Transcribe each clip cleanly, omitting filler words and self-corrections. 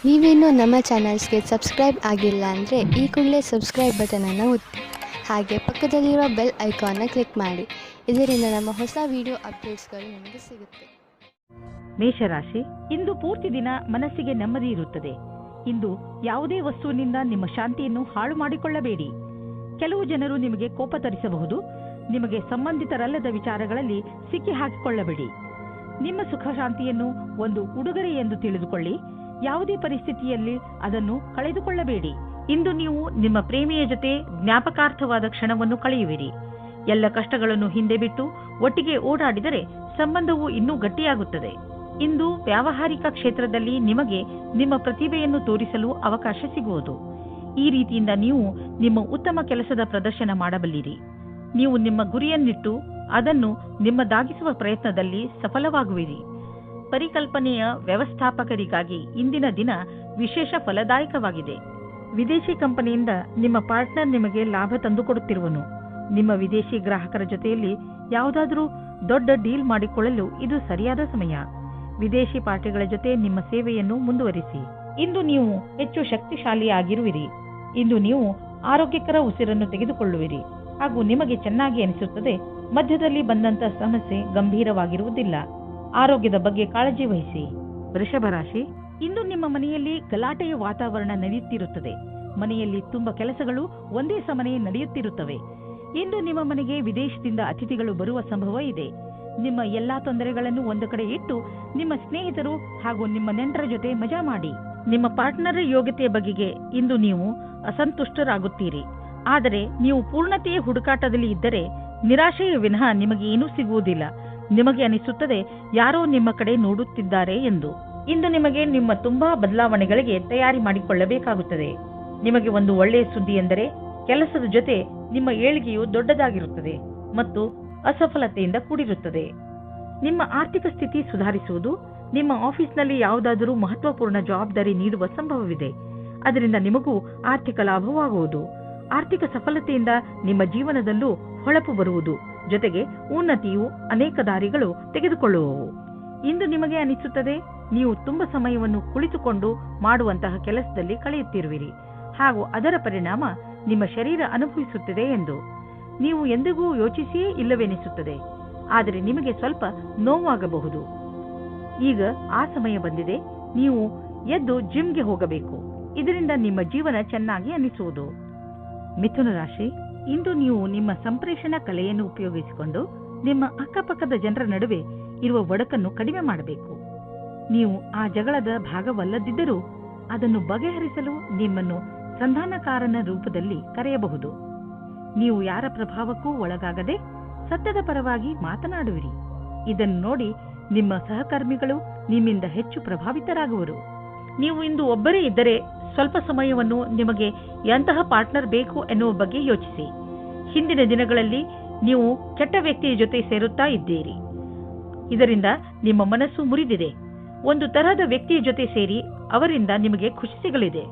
ನೀವೇನೂ ನಮ್ಮ ಚಾನಲ್ಸ್ಗೆ ಸಬ್ಸ್ಕ್ರೈಬ್ ಆಗಿಲ್ಲ ಅಂದರೆ ಈ ಕೂಡಲೇ ಸಬ್ಸ್ಕ್ರೈಬ್ ಬಟನನ್ನು ಒತ್ತಿ ಹಾಗೆ ಪಕ್ಕದಲ್ಲಿರೋ ಬೆಲ್ ಐಕಾನ್ನ ಕ್ಲಿಕ್ ಮಾಡಿ. ಇದರಿಂದ ನಮ್ಮ ಹೊಸ ವಿಡಿಯೋ ಅಪ್ಡೇಟ್ಸ್ಗಳು ನಿಮಗೆ ಸಿಗುತ್ತೆ. ಮೇಷರಾಶಿ, ಇಂದು ಪೂರ್ತಿ ದಿನ ಮನಸ್ಸಿಗೆ ನೆಮ್ಮದಿ ಇರುತ್ತದೆ. ಇಂದು ಯಾವುದೇ ವಸ್ತುವಿನಿಂದ ನಿಮ್ಮ ಶಾಂತಿಯನ್ನು ಹಾಳು ಮಾಡಿಕೊಳ್ಳಬೇಡಿ. ಕೆಲವು ಜನರು ನಿಮಗೆ ಕೋಪ ತರಿಸಬಹುದು. ನಿಮಗೆ ಸಂಬಂಧಿತರಲ್ಲದ ವಿಚಾರಗಳಲ್ಲಿ ಸಿಕ್ಕಿ ಹಾಕಿಕೊಳ್ಳಬೇಡಿ. ನಿಮ್ಮ ಸುಖ ಶಾಂತಿಯನ್ನು ಒಂದು ಉಡುಗೊರೆ ಎಂದು ತಿಳಿದುಕೊಳ್ಳಿ. ಯಾವುದೇ ಪರಿಸ್ಥಿತಿಯಲ್ಲಿ ಅದನ್ನು ಕಳೆದುಕೊಳ್ಳಬೇಡಿ. ಇಂದು ನೀವು ನಿಮ್ಮ ಪ್ರೇಮಿಯ ಜೊತೆ ಜ್ಞಾಪಕಾರ್ಥವಾದ ಕ್ಷಣವನ್ನು ಕಳೆಯುವಿರಿ. ಎಲ್ಲ ಕಷ್ಟಗಳನ್ನು ಹಿಂದೆ ಬಿಟ್ಟು ಒಟ್ಟಿಗೆ ಓಡಾಡಿದರೆ ಸಂಬಂಧವು ಇನ್ನೂ ಗಟ್ಟಿಯಾಗುತ್ತದೆ. ಇಂದು ವ್ಯಾವಹಾರಿಕ ಕ್ಷೇತ್ರದಲ್ಲಿ ನಿಮಗೆ ನಿಮ್ಮ ಪ್ರತಿಭೆಯನ್ನು ತೋರಿಸಲು ಅವಕಾಶ ಸಿಗುವುದು. ಈ ರೀತಿಯಿಂದ ನೀವು ನಿಮ್ಮ ಉತ್ತಮ ಕೆಲಸದ ಪ್ರದರ್ಶನ ಮಾಡಬಲ್ಲಿರಿ. ನೀವು ನಿಮ್ಮ ಗುರಿಯನ್ನಿಟ್ಟು ಅದನ್ನು ನಿಮ್ಮದಾಗಿಸುವ ಪ್ರಯತ್ನದಲ್ಲಿ ಸಫಲವಾಗುವಿರಿ. ಪರಿಕಲ್ಪನೆಯ ವ್ಯವಸ್ಥಾಪಕರಿಗಾಗಿ ಇಂದಿನ ದಿನ ವಿಶೇಷ ಫಲದಾಯಕವಾಗಿದೆ. ವಿದೇಶಿ ಕಂಪನಿಯಿಂದ ನಿಮ್ಮ ಪಾರ್ಟ್ನರ್ ನಿಮಗೆ ಲಾಭ ತಂದುಕೊಡುತ್ತಿರುವನು. ನಿಮ್ಮ ವಿದೇಶಿ ಗ್ರಾಹಕರ ಜೊತೆಯಲ್ಲಿ ಯಾವುದಾದರೂ ದೊಡ್ಡ ಡೀಲ್ ಮಾಡಿಕೊಳ್ಳಲು ಇದು ಸರಿಯಾದ ಸಮಯ. ವಿದೇಶಿ ಪಾರ್ಟಿಗಳ ಜೊತೆ ನಿಮ್ಮ ಸೇವೆಯನ್ನು ಮುಂದುವರಿಸಿ. ಇಂದು ನೀವು ಹೆಚ್ಚು ಶಕ್ತಿಶಾಲಿಯಾಗಿರುವಿರಿ. ಇಂದು ನೀವು ಆರೋಗ್ಯಕರ ಉಸಿರನ್ನು ತೆಗೆದುಕೊಳ್ಳುವಿರಿ ಹಾಗೂ ನಿಮಗೆ ಚೆನ್ನಾಗಿ ಅನಿಸುತ್ತದೆ. ಮಧ್ಯದಲ್ಲಿ ಬಂದಂತ ಸಮಸ್ಯೆ ಗಂಭೀರವಾಗಿರುವುದಿಲ್ಲ. ಆರೋಗ್ಯದ ಬಗ್ಗೆ ಕಾಳಜಿ ವಹಿಸಿ. ವೃಷಭ ರಾಶಿ, ಇಂದು ನಿಮ್ಮ ಮನೆಯಲ್ಲಿ ಗಲಾಟೆಯ ವಾತಾವರಣ ನಡೆಯುತ್ತಿರುತ್ತದೆ. ಮನೆಯಲ್ಲಿ ತುಂಬಾ ಕೆಲಸಗಳು ಒಂದೇ ಸಮನೆ ನಡೆಯುತ್ತಿರುತ್ತವೆ. ಇಂದು ನಿಮ್ಮ ಮನೆಗೆ ವಿದೇಶದಿಂದ ಅತಿಥಿಗಳು ಬರುವ ಸಂಭವ ಇದೆ. ನಿಮ್ಮ ಎಲ್ಲಾ ತೊಂದರೆಗಳನ್ನು ಒಂದು ಕಡೆ ಇಟ್ಟು ನಿಮ್ಮ ಸ್ನೇಹಿತರು ಹಾಗೂ ನಿಮ್ಮ ನೆಂಟರ ಜೊತೆ ಮಜಾ ಮಾಡಿ. ನಿಮ್ಮ ಪಾರ್ಟ್ನರ್ ಯೋಗ್ಯತೆಯ ಬಗೆಗೆ ಇಂದು ನೀವು ಅಸಂತುಷ್ಟರಾಗುತ್ತೀರಿ. ಆದರೆ ನೀವು ಪೂರ್ಣತೆಯ ಹುಡುಕಾಟದಲ್ಲಿ ಇದ್ದರೆ ನಿರಾಶೆಯ ವಿನಃ ನಿಮಗೆ ಏನೂ ಸಿಗುವುದಿಲ್ಲ. ನಿಮಗೆ ಅನಿಸುತ್ತದೆ ಯಾರೋ ನಿಮ್ಮ ಕಡೆ ನೋಡುತ್ತಿದ್ದಾರೆ ಎಂದು. ಇಂದು ನಿಮಗೆ ನಿಮ್ಮ ತುಂಬಾ ಬದಲಾವಣೆಗಳಿಗೆ ತಯಾರಿ ಮಾಡಿಕೊಳ್ಳಬೇಕಾಗುತ್ತದೆ. ನಿಮಗೆ ಒಂದು ಒಳ್ಳೆಯ ಸುದ್ದಿ ಎಂದರೆ ಕೆಲಸದ ಜೊತೆ ನಿಮ್ಮ ಏಳಿಗೆಯು ದೊಡ್ಡದಾಗಿರುತ್ತದೆ ಮತ್ತು ಅಸಫಲತೆಯಿಂದ ಕೂಡಿರುತ್ತದೆ. ನಿಮ್ಮ ಆರ್ಥಿಕ ಸ್ಥಿತಿ ಸುಧಾರಿಸುವುದು. ನಿಮ್ಮ ಆಫೀಸ್ನಲ್ಲಿ ಯಾವುದಾದರೂ ಮಹತ್ವಪೂರ್ಣ ಜವಾಬ್ದಾರಿ ನೀಡುವ ಸಂಭವವಿದೆ. ಅದರಿಂದ ನಿಮಗೂ ಆರ್ಥಿಕ ಲಾಭವಾಗುವುದು. ಆರ್ಥಿಕ ಸಫಲತೆಯಿಂದ ನಿಮ್ಮ ಜೀವನದಲ್ಲೂ ಹೊಳಪು ಬರುವುದು. ಜೊತೆಗೆ ಉನ್ನತಿಯು ಅನೇಕ ದಾರಿಗಳು ತೆಗೆದುಕೊಳ್ಳುವವು. ಇಂದು ನಿಮಗೆ ಅನಿಸುತ್ತದೆ ನೀವು ತುಂಬಾ ಸಮಯವನ್ನು ಕುಳಿತುಕೊಂಡು ಮಾಡುವಂತಹ ಕೆಲಸದಲ್ಲಿ ಕಳೆಯುತ್ತಿರುವಿರಿ ಹಾಗೂ ಅದರ ಪರಿಣಾಮ ನಿಮ್ಮ ಶರೀರ ಅನುಭವಿಸುತ್ತದೆ ಎಂದು ನೀವು ಎಂದಿಗೂ ಯೋಚಿಸಿಯೇ ಇಲ್ಲವೆನಿಸುತ್ತದೆ. ಆದರೆ ನಿಮಗೆ ಸ್ವಲ್ಪ ನೋವಾಗಬಹುದು. ಈಗ ಆ ಸಮಯ ಬಂದಿದೆ. ನೀವು ಎದ್ದು ಜಿಮ್ಗೆ ಹೋಗಬೇಕು. ಇದರಿಂದ ನಿಮ್ಮ ಜೀವನ ಚೆನ್ನಾಗಿ ಅನಿಸುವುದು. ಮಿಥುನ ರಾಶಿ, ಇಂದು ನೀವು ನಿಮ್ಮ ಸಂಪ್ರೇಷಣಾ ಕಲೆಯನ್ನು ಉಪಯೋಗಿಸಿಕೊಂಡು ನಿಮ್ಮ ಅಕ್ಕಪಕ್ಕದ ಜನರ ನಡುವೆ ಇರುವ ಒಡಕನ್ನು ಕಡಿಮೆ ಮಾಡಬೇಕು. ನೀವು ಆ ಜಗಳದ ಭಾಗವಲ್ಲದಿದ್ದರೂ ಅದನ್ನು ಬಗೆಹರಿಸಲು ನಿಮ್ಮನ್ನು ಸಂಧಾನಕಾರನ ರೂಪದಲ್ಲಿ ಕರೆಯಬಹುದು. ನೀವು ಯಾರ ಪ್ರಭಾವಕ್ಕೂ ಒಳಗಾಗದೆ ಸತ್ಯದ ಪರವಾಗಿ ಮಾತನಾಡುವಿರಿ. ಇದನ್ನು ನೋಡಿ ನಿಮ್ಮ ಸಹಕರ್ಮಿಗಳು ನಿಮ್ಮಿಂದ ಹೆಚ್ಚು ಪ್ರಭಾವಿತರಾಗುವರು. ನೀವು ಇಂದು ಒಬ್ಬರೇ ಇದ್ದರೆ ಸ್ವಲ್ಪ ಸಮಯವನ್ನು ನಿಮಗೆ ಎಂತಹ ಪಾರ್ಟ್ನರ್ ಬೇಕು ಎನ್ನುವ ಬಗ್ಗೆ ಯೋಚಿಸಿ. ಹಿಂದಿನ ದಿನಗಳಲ್ಲಿ ನೀವು ಕೆಟ್ಟ ವ್ಯಕ್ತಿಯ ಜೊತೆ ಸೇರುತ್ತಾ ಇದ್ದೀರಿ. ಇದರಿಂದ ನಿಮ್ಮ ಮನಸ್ಸು ಮುರಿದಿದೆ. ಒಂದು ತರಹದ ವ್ಯಕ್ತಿಯ ಜೊತೆ ಸೇರಿ ಅವರಿಂದ ನಿಮಗೆ ಖುಷಿ ಸಿಗಲಿದೆ.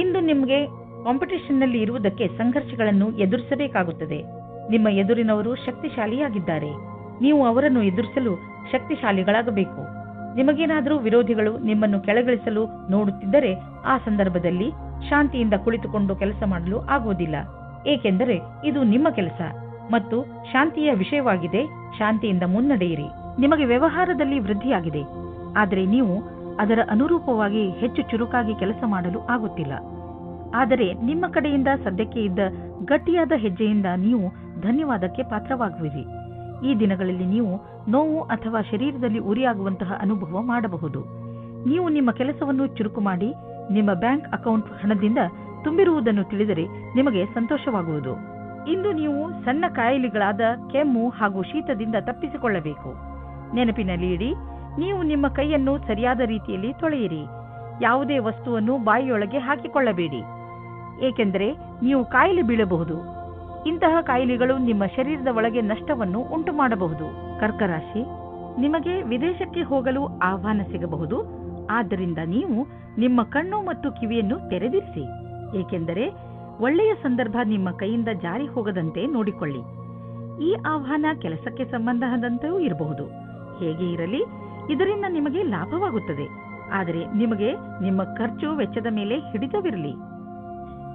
ಇಂದು ನಿಮಗೆ ಕಾಂಪಿಟೇಷನ್ನಲ್ಲಿ ಇರುವುದಕ್ಕೆ ಸಂಘರ್ಷಗಳನ್ನು ಎದುರಿಸಬೇಕಾಗುತ್ತದೆ. ನಿಮ್ಮ ಎದುರಿನವರು ಶಕ್ತಿಶಾಲಿಯಾಗಿದ್ದಾರೆ. ನೀವು ಅವರನ್ನು ಎದುರಿಸಲು ಶಕ್ತಿಶಾಲಿಗಳಾಗಬೇಕು. ನಿಮಗೇನಾದರೂ ವಿರೋಧಿಗಳು ನಿಮ್ಮನ್ನು ಕೆಳಗಿಳಿಸಲು ನೋಡುತ್ತಿದ್ದರೆ ಆ ಸಂದರ್ಭದಲ್ಲಿ ಶಾಂತಿಯಿಂದ ಕುಳಿತುಕೊಂಡು ಕೆಲಸ ಮಾಡಲು ಆಗುವುದಿಲ್ಲ. ಏಕೆಂದರೆ ಇದು ನಿಮ್ಮ ಕೆಲಸ ಮತ್ತು ಶಾಂತಿಯ ವಿಷಯವಾಗಿದೆ. ಶಾಂತಿಯಿಂದ ಮುನ್ನಡೆಯಿರಿ. ನಿಮಗೆ ವ್ಯವಹಾರದಲ್ಲಿ ವೃದ್ಧಿಯಾಗಿದೆ. ಆದರೆ ನೀವು ಅದರ ಅನುರೂಪವಾಗಿ ಹೆಚ್ಚು ಚುರುಕಾಗಿ ಕೆಲಸ ಮಾಡಲು ಆಗುತ್ತಿಲ್ಲ. ಆದರೆ ನಿಮ್ಮ ಕಡೆಯಿಂದ ಸದ್ಯಕ್ಕೆ ಇದ್ದ ಗಟ್ಟಿಯಾದ ಹೆಜ್ಜೆಯಿಂದ ನೀವು ಧನ್ಯವಾದಕ್ಕೆ ಪಾತ್ರವಾಗುವಿರಿ. ಈ ದಿನಗಳಲ್ಲಿ ನೀವು ನೋವು ಅಥವಾ ಶರೀರದಲ್ಲಿ ಉರಿಯಾಗುವಂತಹ ಅನುಭವ ಮಾಡಬಹುದು. ನೀವು ನಿಮ್ಮ ಕೆಲಸವನ್ನು ಚುರುಕು ಮಾಡಿ ನಿಮ್ಮ ಬ್ಯಾಂಕ್ ಅಕೌಂಟ್ ಹಣದಿಂದ ತುಂಬಿರುವುದನ್ನು ತಿಳಿದರೆ ನಿಮಗೆ ಸಂತೋಷವಾಗುವುದು. ಇಂದು ನೀವು ಸಣ್ಣ ಕಾಯಿಲೆಗಳಾದ ಕೆಮ್ಮು ಹಾಗೂ ಶೀತದಿಂದ ತಪ್ಪಿಸಿಕೊಳ್ಳಬೇಕು. ನೆನಪಿನಲ್ಲಿ ಇಡಿ, ನೀವು ನಿಮ್ಮ ಕೈಯನ್ನು ಸರಿಯಾದ ರೀತಿಯಲ್ಲಿ ತೊಳೆಯಿರಿ. ಯಾವುದೇ ವಸ್ತುವನ್ನು ಬಾಯಿಯೊಳಗೆ ಹಾಕಿಕೊಳ್ಳಬೇಡಿ, ಏಕೆಂದರೆ ನೀವು ಕಾಯಿಲೆ ಬೀಳಬಹುದು. ಇಂತಹ ಕಾಯಿಲೆಗಳು ನಿಮ್ಮ ಶರೀರದ ಒಳಗೆ ನಷ್ಟವನ್ನು ಉಂಟು ಮಾಡಬಹುದು. ಕರ್ಕರಾಶಿ, ನಿಮಗೆ ವಿದೇಶಕ್ಕೆ ಹೋಗಲು ಆಹ್ವಾನ ಸಿಗಬಹುದು. ಆದ್ದರಿಂದ ನೀವು ನಿಮ್ಮ ಕಣ್ಣು ಮತ್ತು ಕಿವಿಯನ್ನು ತೆರೆದಿರಿಸಿ, ಏಕೆಂದರೆ ಒಳ್ಳೆಯ ಸಂದರ್ಭ ನಿಮ್ಮ ಕೈಯಿಂದ ಜಾರಿ ಹೋಗದಂತೆ ನೋಡಿಕೊಳ್ಳಿ. ಈ ಆಹ್ವಾನ ಕೆಲಸಕ್ಕೆ ಸಂಬಂಧದಂತೆಯೂ ಇರಬಹುದು. ಹೇಗೆ ಇರಲಿ, ಇದರಿಂದ ನಿಮಗೆ ಲಾಭವಾಗುತ್ತದೆ. ಆದರೆ ನಿಮಗೆ ನಿಮ್ಮ ಖರ್ಚು ವೆಚ್ಚದ ಮೇಲೆ ಹಿಡಿತವಿರಲಿ.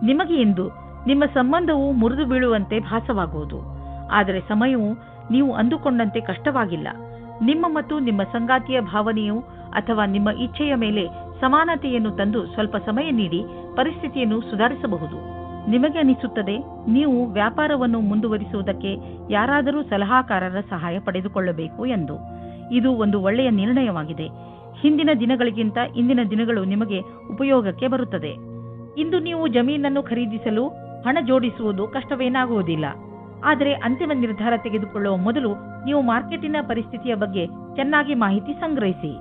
ನಿಮಗೆ ಇಂದು ನಿಮ್ಮ ಸಂಬಂಧವು ಮುರಿದು ಬೀಳುವಂತೆ ಭಾಸವಾಗುವುದು. ಆದರೆ ಸಮಯವು ನೀವು ಅಂದುಕೊಂಡಂತೆ ಕಷ್ಟವಾಗಿಲ್ಲ. ನಿಮ್ಮ ಮತ್ತು ನಿಮ್ಮ ಸಂಗಾತಿಯ ಭಾವನೆಯು ಅಥವಾ ನಿಮ್ಮ ಇಚ್ಛೆಯ ಮೇಲೆ ಸಮಾನತೆಯನ್ನು ತಂದು ಸ್ವಲ್ಪ ಸಮಯ ನೀಡಿ ಪರಿಸ್ಥಿತಿಯನ್ನು ಸುಧಾರಿಸಬಹುದು. ನಿಮಗೆ ಅನಿಸುತ್ತದೆ ನೀವು ವ್ಯಾಪಾರವನ್ನು ಮುಂದುವರಿಸುವುದಕ್ಕೆ ಯಾರಾದರೂ ಸಲಹಾಕಾರರ ಸಹಾಯ ಪಡೆದುಕೊಳ್ಳಬೇಕು ಎಂದು. ಇದು ಒಂದು ಒಳ್ಳೆಯ ನಿರ್ಣಯವಾಗಿದೆ. ಹಿಂದಿನ ದಿನಗಳಿಗಿಂತ ಇಂದಿನ ದಿನಗಳು ನಿಮಗೆ ಉಪಯೋಗಕ್ಕೆ ಬರುತ್ತದೆ. ಇಂದು ನೀವು ಜಮೀನನ್ನು ಖರೀದಿಸಲು ಹಣ ಜೋಡಿಸುವುದು ಕಷ್ಟವೇನಾಗುವುದಿಲ್ಲ. ಆದರೆ ಅಂತಿಮ ನಿರ್ಧಾರ ತೆಗೆದುಕೊಳ್ಳುವ ಮೊದಲು ನೀವು ಮಾರ್ಕೆಟಿನ ಪರಿಸ್ಥಿತಿಯ ಬಗ್ಗೆ ಚೆನ್ನಾಗಿ ಮಾಹಿತಿ ಸಂಗ್ರಹಿಸಿ.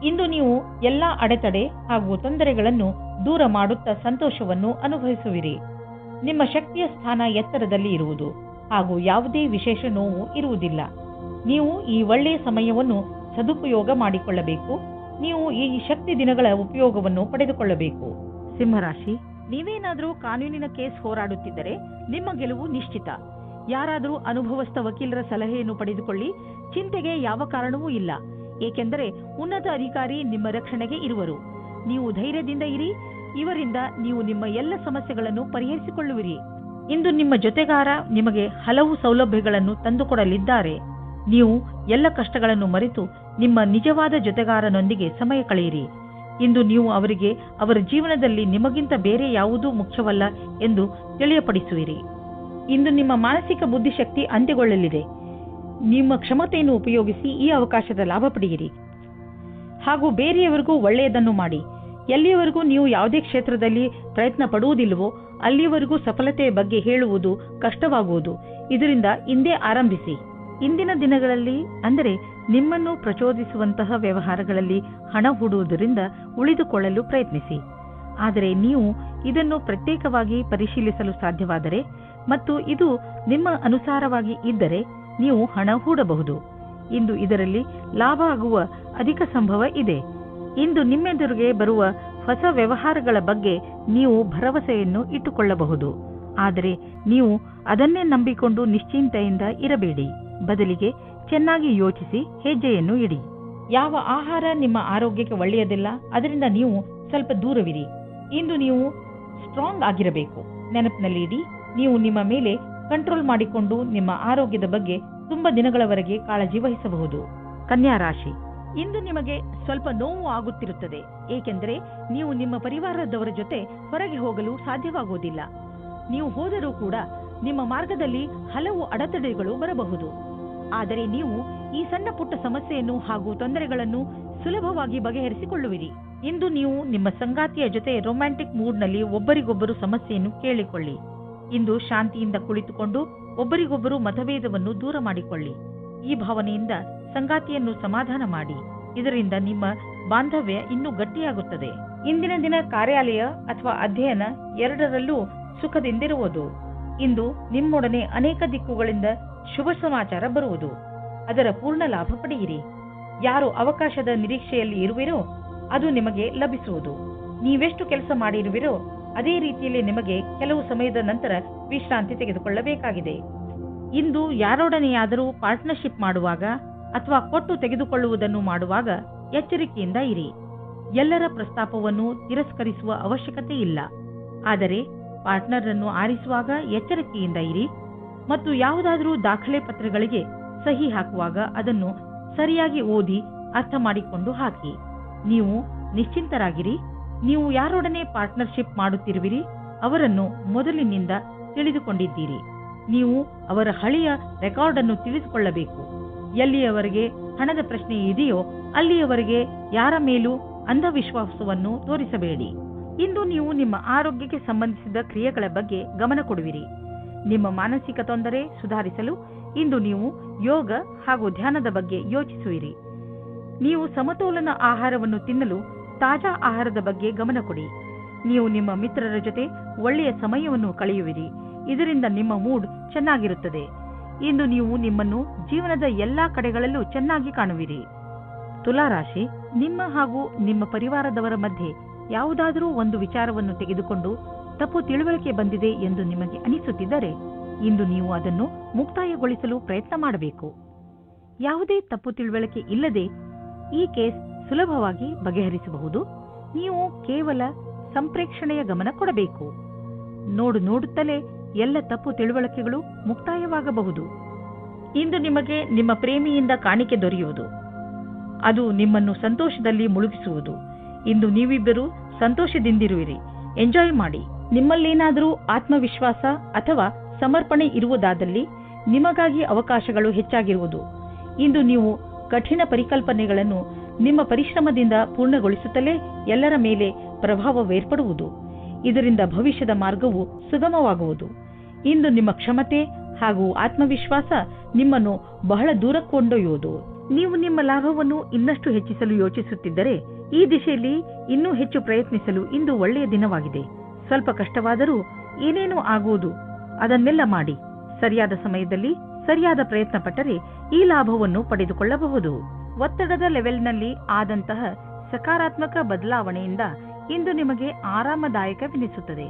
ಇಂದು ನೀವು ಎಲ್ಲಾ ಅಡೆತಡೆ ಹಾಗೂ ತೊಂದರೆಗಳನ್ನು ದೂರ ಮಾಡುತ್ತಾ ಸಂತೋಷವನ್ನು ಅನುಭವಿಸುವಿರಿ. ನಿಮ್ಮ ಶಕ್ತಿಯ ಸ್ಥಾನ ಎತ್ತರದಲ್ಲಿ ಇರುವುದು ಹಾಗೂ ಯಾವುದೇ ವಿಶೇಷ ನೋವು ಇರುವುದಿಲ್ಲ. ನೀವು ಈ ಒಳ್ಳೆಯ ಸಮಯವನ್ನು ಸದುಪಯೋಗ ಮಾಡಿಕೊಳ್ಳಬೇಕು. ನೀವು ಈ ಶಕ್ತಿ ದಿನಗಳ ಉಪಯೋಗವನ್ನು ಪಡೆದುಕೊಳ್ಳಬೇಕು. ಸಿಂಹರಾಶಿ, ನೀವೇನಾದರೂ ಕಾನೂನಿನ ಕೇಸ್ ಹೋರಾಡುತ್ತಿದ್ದರೆ ನಿಮ್ಮ ಗೆಲುವು ನಿಶ್ಚಿತ. ಯಾರಾದರೂ ಅನುಭವಸ್ಥ ವಕೀಲರ ಸಲಹೆಯನ್ನು ಪಡೆದುಕೊಳ್ಳಿ. ಚಿಂತೆಗೆ ಯಾವ ಕಾರಣವೂ ಇಲ್ಲ, ಏಕೆಂದರೆ ಉನ್ನತ ಅಧಿಕಾರಿ ನಿಮ್ಮ ರಕ್ಷಣೆಗೆ ಇರುವರು. ನೀವು ಧೈರ್ಯದಿಂದ ಇರಿ. ಇವರಿಂದ ನೀವು ನಿಮ್ಮ ಎಲ್ಲ ಸಮಸ್ಯೆಗಳನ್ನು ಪರಿಹರಿಸಿಕೊಳ್ಳುವಿರಿ. ಇಂದು ನಿಮ್ಮ ಜೊತೆಗಾರ ನಿಮಗೆ ಹಲವು ಸೌಲಭ್ಯಗಳನ್ನು ತಂದುಕೊಡಲಿದ್ದಾರೆ. ನೀವು ಎಲ್ಲ ಕಷ್ಟಗಳನ್ನು ಮರೆತು ನಿಮ್ಮ ನಿಜವಾದ ಜೊತೆಗಾರನೊಂದಿಗೆ ಸಮಯ ಕಳೆಯಿರಿ. ಇಂದು ನೀವು ಅವರಿಗೆ ಅವರ ಜೀವನದಲ್ಲಿ ನಿಮಗಿಂತ ಬೇರೆ ಯಾವುದೂ ಮುಖ್ಯವಲ್ಲ ಎಂದು ತಿಳಿಯಪಡಿಸುವಿರಿ. ಇಂದು ನಿಮ್ಮ ಮಾನಸಿಕ ಬುದ್ಧಿಶಕ್ತಿ ಅಂತ್ಯಗೊಳ್ಳಲಿದೆ. ನಿಮ್ಮ ಕ್ಷಮತೆಯನ್ನು ಉಪಯೋಗಿಸಿ ಈ ಅವಕಾಶದ ಲಾಭ ಪಡೆಯಿರಿ ಹಾಗೂ ಬೇರೆಯವರಿಗೂ ಒಳ್ಳೆಯದನ್ನು ಮಾಡಿ. ಎಲ್ಲಿಯವರೆಗೂ ನೀವು ಯಾವುದೇ ಕ್ಷೇತ್ರದಲ್ಲಿ ಪ್ರಯತ್ನ ಪಡುವುದಿಲ್ಲವೋ ಅಲ್ಲಿಯವರೆಗೂ ಸಫಲತೆಯ ಬಗ್ಗೆ ಹೇಳುವುದು ಕಷ್ಟವಾಗುವುದು. ಇದರಿಂದ ಇಂದೇ ಆರಂಭಿಸಿ. ಇಂದಿನ ದಿನಗಳಲ್ಲಿ ಅಂದರೆ ನಿಮ್ಮನ್ನು ಪ್ರಚೋದಿಸುವಂತಹ ವ್ಯವಹಾರಗಳಲ್ಲಿ ಹಣ ಹೂಡುವುದರಿಂದ ಉಳಿದುಕೊಳ್ಳಲು ಪ್ರಯತ್ನಿಸಿ. ಆದರೆ ನೀವು ಇದನ್ನು ಪ್ರತ್ಯೇಕವಾಗಿ ಪರಿಶೀಲಿಸಲು ಸಾಧ್ಯವಾದರೆ ಮತ್ತು ಇದು ನಿಮ್ಮ ಅನುಸಾರವಾಗಿ ಇದ್ದರೆ ನೀವು ಹಣ ಹೂಡಬಹುದು. ಇಂದು ಇದರಲ್ಲಿ ಲಾಭ ಆಗುವ ಅಧಿಕ ಸಂಭವ ಇದೆ. ಇಂದು ನಿಮ್ಮೆದುರಿಗೆ ಬರುವ ಹೊಸ ವ್ಯವಹಾರಗಳ ಬಗ್ಗೆ ನೀವು ಭರವಸೆಯನ್ನು ಇಟ್ಟುಕೊಳ್ಳಬಹುದು. ಆದರೆ ನೀವು ಅದನ್ನೇ ನಂಬಿಕೊಂಡು ನಿಶ್ಚಿಂತೆಯಿಂದ ಇರಬೇಡಿ. ಬದಲಿಗೆ ಚೆನ್ನಾಗಿ ಯೋಚಿಸಿ ಹೆಜ್ಜೆಯನ್ನು ಇಡಿ. ಯಾವ ಆಹಾರ ನಿಮ್ಮ ಆರೋಗ್ಯಕ್ಕೆ ಒಳ್ಳೆಯದಿಲ್ಲ, ಅದರಿಂದ ನೀವು ಸ್ವಲ್ಪ ದೂರವಿರಿ. ಇಂದು ನೀವು ಸ್ಟ್ರಾಂಗ್ ಆಗಿರಬೇಕು. ನೆನಪಿನಲ್ಲಿ ಇಡಿ, ನೀವು ನಿಮ್ಮ ಮೇಲೆ ಕಂಟ್ರೋಲ್ ಮಾಡಿಕೊಂಡು ನಿಮ್ಮ ಆರೋಗ್ಯದ ಬಗ್ಗೆ ತುಂಬಾ ದಿನಗಳವರೆಗೆ ಕಾಳಜಿ ವಹಿಸಬಹುದು. ಕನ್ಯಾ ರಾಶಿ, ಇಂದು ನಿಮಗೆ ಸ್ವಲ್ಪ ನೋವು ಆಗುತ್ತಿರುತ್ತದೆ, ಏಕೆಂದರೆ ನೀವು ನಿಮ್ಮ ಪರಿವಾರದವರ ಜೊತೆ ಹೊರಗೆ ಹೋಗಲು ಸಾಧ್ಯವಾಗುವುದಿಲ್ಲ. ನೀವು ಹೋದರೂ ಕೂಡ ನಿಮ್ಮ ಮಾರ್ಗದಲ್ಲಿ ಹಲವು ಅಡೆತಡೆಗಳು ಬರಬಹುದು. ಆದರೆ ನೀವು ಈ ಸಣ್ಣ ಪುಟ್ಟ ಸಮಸ್ಯೆಯನ್ನು ಹಾಗೂ ತೊಂದರೆಗಳನ್ನು ಸುಲಭವಾಗಿ ಬಗೆಹರಿಸಿಕೊಳ್ಳುವಿರಿ. ಇಂದು ನೀವು ನಿಮ್ಮ ಸಂಗಾತಿಯ ಜೊತೆ ರೊಮ್ಯಾಂಟಿಕ್ ಮೂಡ್ನಲ್ಲಿ ಒಬ್ಬರಿಗೊಬ್ಬರು ಸಮಸ್ಯೆಯನ್ನು ಕೇಳಿಕೊಳ್ಳಿ. ಇಂದು ಶಾಂತಿಯಿಂದ ಕುಳಿತುಕೊಂಡು ಒಬ್ಬರಿಗೊಬ್ಬರು ಮತಭೇದವನ್ನು ದೂರ ಮಾಡಿಕೊಳ್ಳಿ. ಈ ಭಾವನೆಯಿಂದ ಸಂಗಾತಿಯನ್ನು ಸಮಾಧಾನ ಮಾಡಿ. ಇದರಿಂದ ನಿಮ್ಮ ಬಾಂಧವ್ಯ ಇನ್ನೂ ಗಟ್ಟಿಯಾಗುತ್ತದೆ. ಇಂದಿನ ದಿನ ಕಾರ್ಯಾಲಯ ಅಥವಾ ಅಧ್ಯಯನ ಎರಡರಲ್ಲೂ ಸುಖದಿಂದಿರುವುದು. ಇಂದು ನಿಮ್ಮೊಡನೆ ಅನೇಕ ದಿಕ್ಕುಗಳಿಂದ ಶುಭ ಸಮಾಚಾರ ಬರುವುದು. ಅದರ ಪೂರ್ಣ ಲಾಭ ಪಡೆಯಿರಿ. ಯಾರು ಅವಕಾಶದ ನಿರೀಕ್ಷೆಯಲ್ಲಿ ಇರುವಿರೋ ಅದು ನಿಮಗೆ ಲಭಿಸುವುದು. ನೀವೆಷ್ಟು ಕೆಲಸ ಮಾಡಿರುವಿರೋ ಅದೇ ರೀತಿಯಲ್ಲಿ ನಿಮಗೆ ಕೆಲವು ಸಮಯದ ನಂತರ ವಿಶ್ರಾಂತಿ ತೆಗೆದುಕೊಳ್ಳಬೇಕಾಗಿದೆ. ಇಂದು ಯಾರೊಡನೆಯಾದರೂ ಪಾರ್ಟ್ನರ್ಶಿಪ್ ಮಾಡುವಾಗ ಅಥವಾ ಕೊಟ್ಟು ತೆಗೆದುಕೊಳ್ಳುವುದನ್ನು ಮಾಡುವಾಗ ಎಚ್ಚರಿಕೆಯಿಂದ ಇರಿ. ಎಲ್ಲರ ಪ್ರಸ್ತಾಪವನ್ನು ತಿರಸ್ಕರಿಸುವ ಅವಶ್ಯಕತೆ ಇಲ್ಲ. ಆದರೆ ಪಾರ್ಟ್ನರ್ ಅನ್ನು ಆರಿಸುವಾಗ ಎಚ್ಚರಿಕೆಯಿಂದ ಇರಿ ಮತ್ತು ಯಾವುದಾದರೂ ದಾಖಲೆ ಪತ್ರಗಳಿಗೆ ಸಹಿ ಹಾಕುವಾಗ ಅದನ್ನು ಸರಿಯಾಗಿ ಓದಿ ಅರ್ಥ ಮಾಡಿಕೊಂಡು ಹಾಕಿ. ನೀವು ನಿಶ್ಚಿಂತರಾಗಿರಿ. ನೀವು ಯಾರೊಡನೆ ಪಾರ್ಟ್ನರ್ಶಿಪ್ ಮಾಡುತ್ತಿರುವಿರಿ ಅವರನ್ನು ಮೊದಲಿನಿಂದ ತಿಳಿದುಕೊಂಡಿದ್ದೀರಿ. ನೀವು ಅವರ ಹಳೆಯ ರೆಕಾರ್ಡ್ ಅನ್ನು ತಿಳಿದುಕೊಳ್ಳಬೇಕು. ಎಲ್ಲಿಯವರೆಗೆ ಹಣದ ಪ್ರಶ್ನೆ ಇದೆಯೋ ಅಲ್ಲಿಯವರೆಗೆ ಯಾರ ಮೇಲೂ ಅಂಧವಿಶ್ವಾಸವನ್ನು ತೋರಿಸಬೇಡಿ. ಇಂದು ನೀವು ನಿಮ್ಮ ಆರೋಗ್ಯಕ್ಕೆ ಸಂಬಂಧಿಸಿದ ಕ್ರಿಯೆಗಳ ಬಗ್ಗೆ ಗಮನ ಕೊಡುವಿರಿ. ನಿಮ್ಮ ಮಾನಸಿಕ ತೊಂದರೆ ಸುಧಾರಿಸಲು ಇಂದು ನೀವು ಯೋಗ ಹಾಗೂ ಧ್ಯಾನದ ಬಗ್ಗೆ ಯೋಚಿಸುವಿರಿ. ನೀವು ಸಮತೋಲನ ಆಹಾರವನ್ನು ತಿನ್ನಲು ತಾಜಾ ಆಹಾರದ ಬಗ್ಗೆ ಗಮನ ಕೊಡಿ. ನೀವು ನಿಮ್ಮ ಮಿತ್ರರ ಜೊತೆ ಒಳ್ಳೆಯ ಸಮಯವನ್ನು ಕಳೆಯುವಿರಿ. ಇದರಿಂದ ನಿಮ್ಮ ಮೂಡ್ ಚೆನ್ನಾಗಿರುತ್ತದೆ. ಇಂದು ನೀವು ನಿಮ್ಮನ್ನು ಜೀವನದ ಎಲ್ಲಾ ಕಡೆಗಳಲ್ಲೂ ಚೆನ್ನಾಗಿ ಕಾಣುವಿರಿ. ತುಲಾರಾಶಿ, ನಿಮ್ಮ ಹಾಗೂ ನಿಮ್ಮ ಪರಿವಾರದವರ ಮಧ್ಯೆ ಯಾವುದಾದರೂ ಒಂದು ವಿಚಾರವನ್ನು ತೆಗೆದುಕೊಂಡು ತಪ್ಪು ತಿಳುವಳಿಕೆ ಬಂದಿದೆ ಎಂದು ನಿಮಗೆ ಅನಿಸುತ್ತಿದ್ದರೆ ಇಂದು ನೀವು ಅದನ್ನು ಮುಕ್ತಾಯಗೊಳಿಸಲು ಪ್ರಯತ್ನ ಮಾಡಬೇಕು. ಯಾವುದೇ ತಪ್ಪು ತಿಳುವಳಿಕೆ ಇಲ್ಲದೆ ಈ ಕೇಸ್ ಸುಲಭವಾಗಿ ಬಗೆಹರಿಸಬಹುದು. ನೀವು ಕೇವಲ ಸಂಪ್ರೇಕ್ಷಣೆಯ ಗಮನ ಕೊಡಬೇಕು. ನೋಡುತ್ತಲೇ ಎಲ್ಲ ತಪ್ಪು ತಿಳುವಳಿಕೆಗಳು ಮುಕ್ತಾಯವಾಗಬಹುದು. ಇಂದು ನಿಮಗೆ ನಿಮ್ಮ ಪ್ರೇಮಿಯಿಂದ ಕಾಣಿಕೆ ದೊರೆಯುವುದು. ಅದು ನಿಮ್ಮನ್ನು ಸಂತೋಷದಲ್ಲಿ ಮುಳುಗಿಸುವುದು. ಇಂದು ನೀವಿಬ್ಬರು ಸಂತೋಷದಿಂದಿರುವಿರಿ. ಎಂಜಾಯ್ ಮಾಡಿ. ನಿಮ್ಮಲ್ಲೇನಾದರೂ ಆತ್ಮವಿಶ್ವಾಸ ಅಥವಾ ಸಮರ್ಪಣೆ ಇರುವುದಾದಲ್ಲಿ ನಿಮಗಾಗಿ ಅವಕಾಶಗಳು ಹೆಚ್ಚಾಗಿರುವುದು. ಇಂದು ನೀವು ಕಠಿಣ ಪರಿಕಲ್ಪನೆಗಳನ್ನು ನಿಮ್ಮ ಪರಿಶ್ರಮದಿಂದ ಪೂರ್ಣಗೊಳಿಸುತ್ತಲೇ ಎಲ್ಲರ ಮೇಲೆ ಪ್ರಭಾವವೇರ್ಪಡುವುದು. ಇದರಿಂದ ಭವಿಷ್ಯದ ಮಾರ್ಗವು ಸುಗಮವಾಗುವುದು. ಇಂದು ನಿಮ್ಮ ಕ್ಷಮತೆ ಹಾಗೂ ಆತ್ಮವಿಶ್ವಾಸ ನಿಮ್ಮನ್ನು ಬಹಳ ದೂರ ಕೊಂಡೊಯ್ಯುವುದು. ನೀವು ನಿಮ್ಮ ಲಾಭವನ್ನು ಇನ್ನಷ್ಟು ಹೆಚ್ಚಿಸಲು ಯೋಚಿಸುತ್ತಿದ್ದರೆ ಈ ದಿಶೆಯಲ್ಲಿ ಇನ್ನೂ ಹೆಚ್ಚು ಪ್ರಯತ್ನಿಸಲು ಇಂದು ಒಳ್ಳೆಯ ದಿನವಾಗಿದೆ. ಸ್ವಲ್ಪ ಕಷ್ಟವಾದರೂ ಏನೇನೂ ಆಗುವುದು, ಅದನ್ನೆಲ್ಲ ಮಾಡಿ. ಸರಿಯಾದ ಸಮಯದಲ್ಲಿ ಸರಿಯಾದ ಪ್ರಯತ್ನ ಪಟ್ಟರೆ ಈ ಲಾಭವನ್ನು ಪಡೆದುಕೊಳ್ಳಬಹುದು. ಒತ್ತಡದ ಲೆವೆಲ್ನಲ್ಲಿ ಆದಂತಹ ಸಕಾರಾತ್ಮಕ ಬದಲಾವಣೆಯಿಂದ ಇಂದು ನಿಮಗೆ ಆರಾಮದಾಯಕವೆನಿಸುತ್ತದೆ.